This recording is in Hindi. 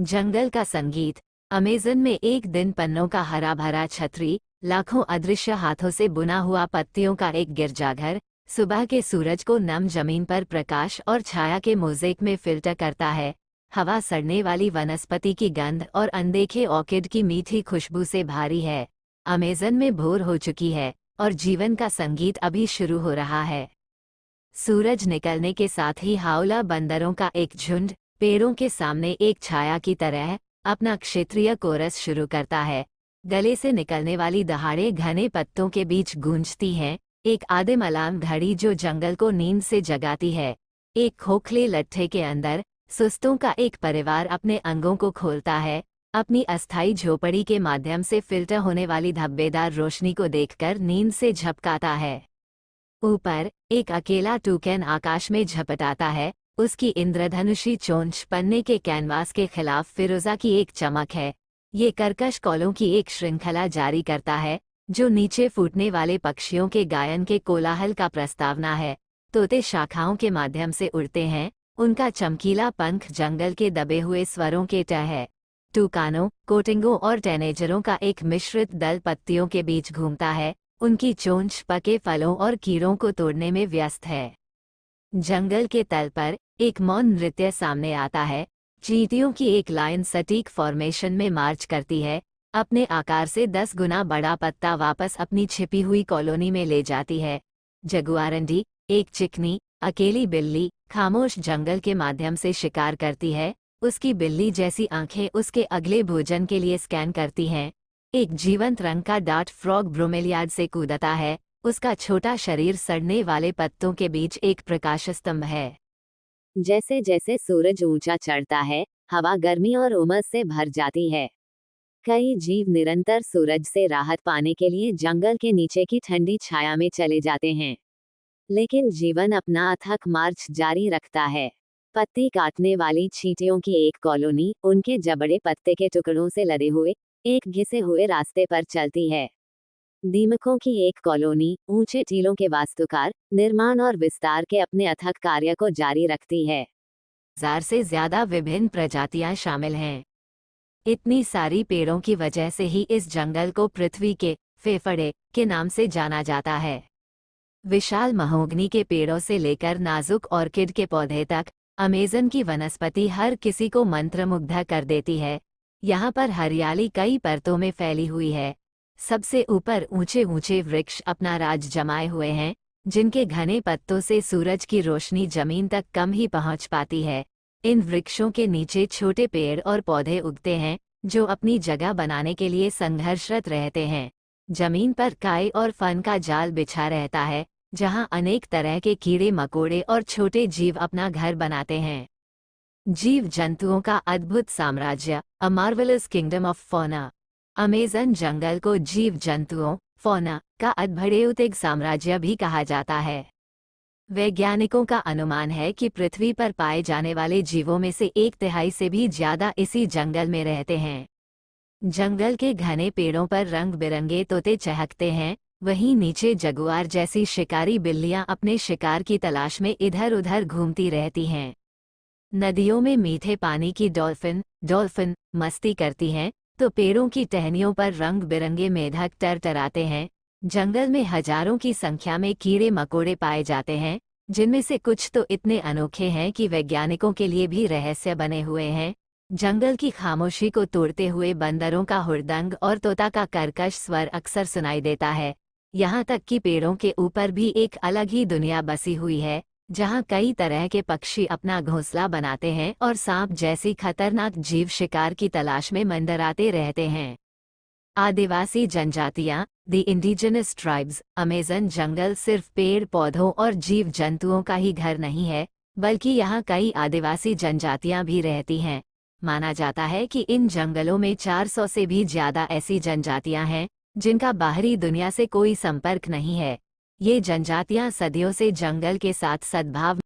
जंगल का संगीत। अमेज़न में एक दिन पन्नों का हरा भरा छतरी, लाखों अदृश्य हाथों से बुना हुआ पत्तियों का एक गिरजाघर, सुबह के सूरज को नम जमीन पर प्रकाश और छाया के मोज़ेक में फ़िल्टर करता है। हवा सड़ने वाली वनस्पति की गंध और अनदेखे ऑर्किड की मीठी खुशबू से भारी है। अमेज़न में भोर हो चुकी है और जीवन का संगीत अभी शुरू हो रहा है। सूरज निकलने के साथ ही हावला बंदरों का एक झुंड पेड़ों के सामने एक छाया की तरह अपना क्षेत्रीय कोरस शुरू करता है। गले से निकलने वाली दहाड़े घने पत्तों के बीच गूंजती हैं, एक आदिम अलार्म घड़ी जो जंगल को नींद से जगाती है। एक खोखले लट्ठे के अंदर सुस्तों का एक परिवार अपने अंगों को खोलता है, अपनी अस्थायी झोपड़ी के माध्यम से फिल्टर होने वाली धब्बेदार रोशनी को देखकर नींद से झपकाता है। ऊपर एक अकेला टूकन आकाश में झपटाता है, उसकी इंद्रधनुषी चोंच पन्ने के कैनवास के खिलाफ फिरोजा की एक चमक है। ये कर्कश कौलों की एक श्रृंखला जारी करता है, जो नीचे फूटने वाले पक्षियों के गायन के कोलाहल का प्रस्तावना है। तोते शाखाओं के माध्यम से उड़ते हैं, उनका चमकीला पंख जंगल के दबे हुए स्वरों के टह है। टूकानों, कोटिंगों और टेनेजरों का एक मिश्रित दल पत्तियों के बीच घूमता है, उनकी चोंच पके फलों और कीड़ों को तोड़ने में व्यस्त है। जंगल के तल पर एक मौन नृत्य सामने आता है। चींटियों की एक लाइन सटीक फॉर्मेशन में मार्च करती है, अपने आकार से 10 गुना बड़ा पत्ता वापस अपनी छिपी हुई कॉलोनी में ले जाती है। जगुआरंडी, एक चिकनी अकेली बिल्ली, खामोश जंगल के माध्यम से शिकार करती है। उसकी बिल्ली जैसी आंखें उसके अगले भोजन के लिए स्कैन करती हैं। एक जीवंत रंग का डार्ट फ्रॉग ब्रोमेलियाड से कूदता है, उसका छोटा शरीर सड़ने वाले पत्तों के बीच एक प्रकाश स्तंभ है। जैसे जैसे सूरज ऊंचा चढ़ता है, हवा गर्मी और उमस से भर जाती है। कई जीव निरंतर सूरज से राहत पाने के लिए जंगल के नीचे की ठंडी छाया में चले जाते हैं, लेकिन जीवन अपना अथक मार्च जारी रखता है। पत्ती काटने वाली चींटियों की एक कॉलोनी उनके जबड़े पत्ते के टुकड़ों से लदे हुए एक घिसे हुए रास्ते पर चलती है। दीमकों की एक कॉलोनी ऊंचे टीलों के वास्तुकार, निर्माण और विस्तार के अपने अथक कार्य को जारी रखती है। 1000 से ज्यादा विभिन्न प्रजातियां शामिल हैं। इतनी सारी पेड़ों की वजह से ही इस जंगल को पृथ्वी के फेफड़े के नाम से जाना जाता है। विशाल महोगनी के पेड़ों से लेकर नाजुक ऑर्किड के पौधे तक, अमेज़न की वनस्पति हर किसी को मंत्रमुग्ध कर देती है। यहाँ पर हरियाली कई परतों में फैली हुई है। सबसे ऊपर ऊंचे ऊंचे वृक्ष अपना राज जमाए हुए हैं, जिनके घने पत्तों से सूरज की रोशनी जमीन तक कम ही पहुंच पाती है। इन वृक्षों के नीचे छोटे पेड़ और पौधे उगते हैं, जो अपनी जगह बनाने के लिए संघर्षरत रहते हैं। जमीन पर काई और फन का जाल बिछा रहता है, जहां अनेक तरह के कीड़े मकोड़े और छोटे जीव अपना घर बनाते हैं। जीव जंतुओं का अद्भुत साम्राज्य, a marvelous kingdom of fauna. Amazon जंगल को जीव जंतुओं फौना का अद्भुत साम्राज्य भी कहा जाता है। वैज्ञानिकों का अनुमान है कि पृथ्वी पर पाए जाने वाले जीवों में से 1/3 से भी ज्यादा इसी जंगल में रहते हैं। जंगल के घने पेड़ों पर रंग बिरंगे तोते चहकते हैं, वहीं नीचे जगुआर जैसी शिकारी बिल्लियां अपने शिकार की तलाश में इधर उधर घूमती रहती हैं। नदियों में मीठे पानी की डॉल्फिन मस्ती करती हैं, तो पेड़ों की टहनियों पर रंग बिरंगे मेढक टरटराते हैं। जंगल में हजारों की संख्या में कीड़े मकोड़े पाए जाते हैं, जिनमें से कुछ तो इतने अनोखे हैं कि वैज्ञानिकों के लिए भी रहस्य बने हुए हैं। जंगल की खामोशी को तोड़ते हुए बंदरों का हुड़दंग और तोता का कर्कश स्वर अक्सर सुनाई देता है। यहाँ तक कि पेड़ों के ऊपर भी एक अलग ही दुनिया बसी हुई है, जहाँ कई तरह के पक्षी अपना घोंसला बनाते हैं और सांप जैसी खतरनाक जीव शिकार की तलाश में मंडराते रहते हैं। आदिवासी जनजातियाँ, द इंडिजिनस ट्राइब्स। अमेज़न जंगल सिर्फ पेड़ पौधों और जीव जंतुओं का ही घर नहीं है, बल्कि यहाँ कई आदिवासी जनजातियाँ भी रहती हैं। माना जाता है कि इन जंगलों में 400 से भी ज्यादा ऐसी जनजातियाँ हैं, जिनका बाहरी दुनिया से कोई संपर्क नहीं है। ये जनजातियाँ सदियों से जंगल के साथ सद्भाव